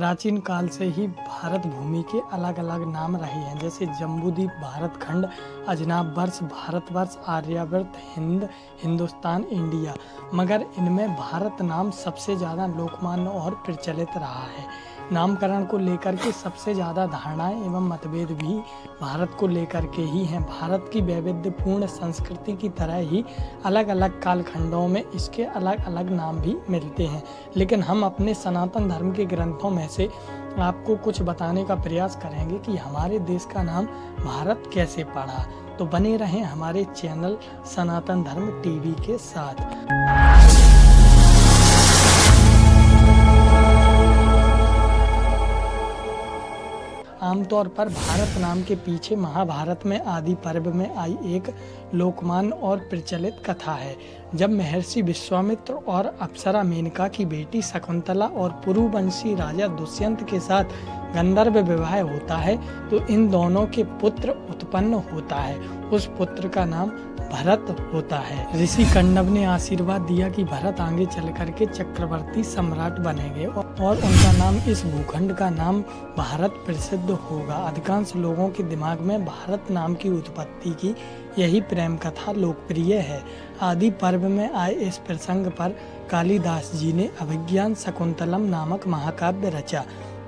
प्राचीन काल से ही भारत भूमि के अलग अलग नाम रहे हैं, जैसे जम्बूद्वीप, भारत खंड, अजनाब वर्ष, भारतवर्ष, आर्यावर्त, हिंद, हिंदुस्तान, इंडिया। मगर इनमें भारत नाम सबसे ज़्यादा लोकमान्य और प्रचलित रहा है। नामकरण को लेकर के सबसे ज़्यादा धारणाएं एवं मतभेद भी भारत को लेकर के ही हैं। भारत की वैविध्यपूर्ण संस्कृति की तरह ही अलग अलग कालखंडों में इसके अलग अलग नाम भी मिलते हैं, लेकिन हम अपने सनातन धर्म के ग्रंथों में से आपको कुछ बताने का प्रयास करेंगे कि हमारे देश का नाम भारत कैसे पड़ा। तो बने रहें हमारे चैनल सनातन धर्म टीवी के साथ। आमतौर पर भारत नाम के पीछे महाभारत में आदि पर्व में आई एक लोकमान्य और प्रचलित कथा है। जब महर्षि विश्वामित्र और अप्सरा मेनका की बेटी शकुंतला और पुरुवंशी राजा दुष्यंत के साथ गंधर्व विवाह होता है तो इन दोनों के पुत्र उत्पन्न होता है। उस पुत्र का नाम भरत होता है। ऋषि कण्व ने आशीर्वाद दिया कि भरत आगे चल करके चक्रवर्ती सम्राट बनेंगे और उनका नाम, इस भूखंड का नाम भारत प्रसिद्ध होगा। अधिकांश लोगों के दिमाग में भारत नाम की उत्पत्ति की यही प्रेम कथा लोकप्रिय है। आदि पर्व में आए इस प्रसंग पर कालिदास जी ने अभिज्ञान शकुंतलम नामक महाकाव्य रचा।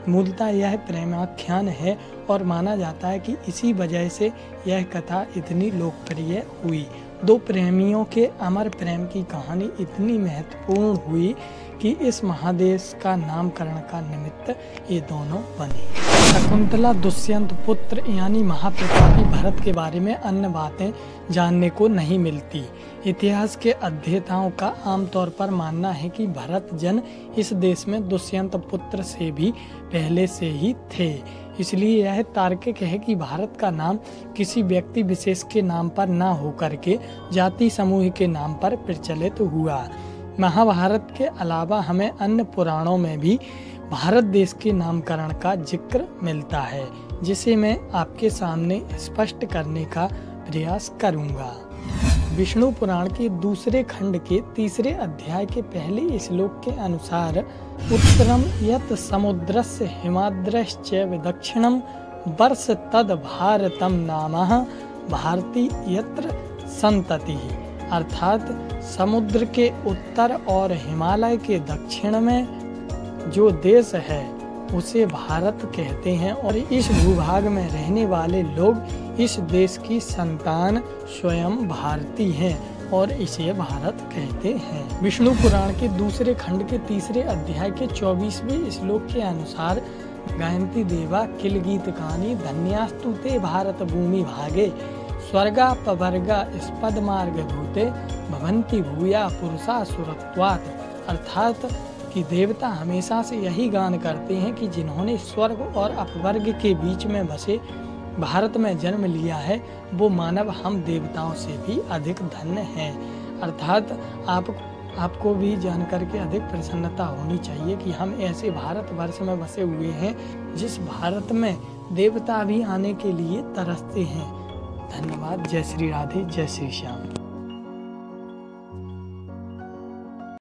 मूलतः यह प्रेमाख्यान है और माना जाता है कि इसी वजह से यह कथा इतनी लोकप्रिय हुई। दो प्रेमियों के अमर प्रेम की कहानी इतनी महत्वपूर्ण हुई कि इस महादेश का नामकरण का निमित्त ये दोनों बने। शकुंतला दुष्यंत पुत्र यानी महाप्रतापी भरत के बारे में अन्य बातें जानने को नहीं मिलती। इतिहास के अध्येताओं का आमतौर पर मानना है कि भरत जन इस देश में दुष्यंत पुत्र से भी पहले से ही थे। इसलिए यह तार्किक है कि भारत का नाम किसी व्यक्ति विशेष के नाम पर न होकर के जाति समूह के नाम पर प्रचलित हुआ। महाभारत के अलावा हमें अन्य पुराणों में भी भारत देश के नामकरण का जिक्र मिलता है, जिसे मैं आपके सामने स्पष्ट करने का प्रयास करूंगा। विष्णु पुराण के दूसरे खंड के तीसरे अध्याय के पहले श्लोक के अनुसार उत्तरम यत समुद्रस्य हिमाद्रश्च दक्षिणम वर्ष तद भारतम नामः भारती यत्र संतति। अर्थात समुद्र के उत्तर और हिमालय के दक्षिण में जो देश है उसे भारत कहते हैं और इस भूभाग में रहने वाले लोग इस देश की संतान स्वयं भारती हैं और इसे भारत कहते हैं। विष्णु पुराण के दूसरे खंड के तीसरे अध्याय के 24वें श्लोक के अनुसार गायन्ति देवा किल गीतकानि धन्यास्तु ते भारत भूमि भागे स्वर्गा पवर्गा स्पद मार्ग भूते भवन्ति भूया पुरुषा सुरत्वात्। अर्थात कि देवता हमेशा से यही गान करते हैं कि जिन्होंने स्वर्ग और अपवर्ग के बीच में बसे भारत में जन्म लिया है वो मानव हम देवताओं से भी अधिक धन्य हैं। अर्थात आपको भी जानकर के अधिक प्रसन्नता होनी चाहिए कि हम ऐसे भारतवर्ष में बसे हुए हैं जिस भारत में देवता भी आने के लिए तरसते हैं। धन्यवाद। जय श्री राधे, जय श्री श्याम।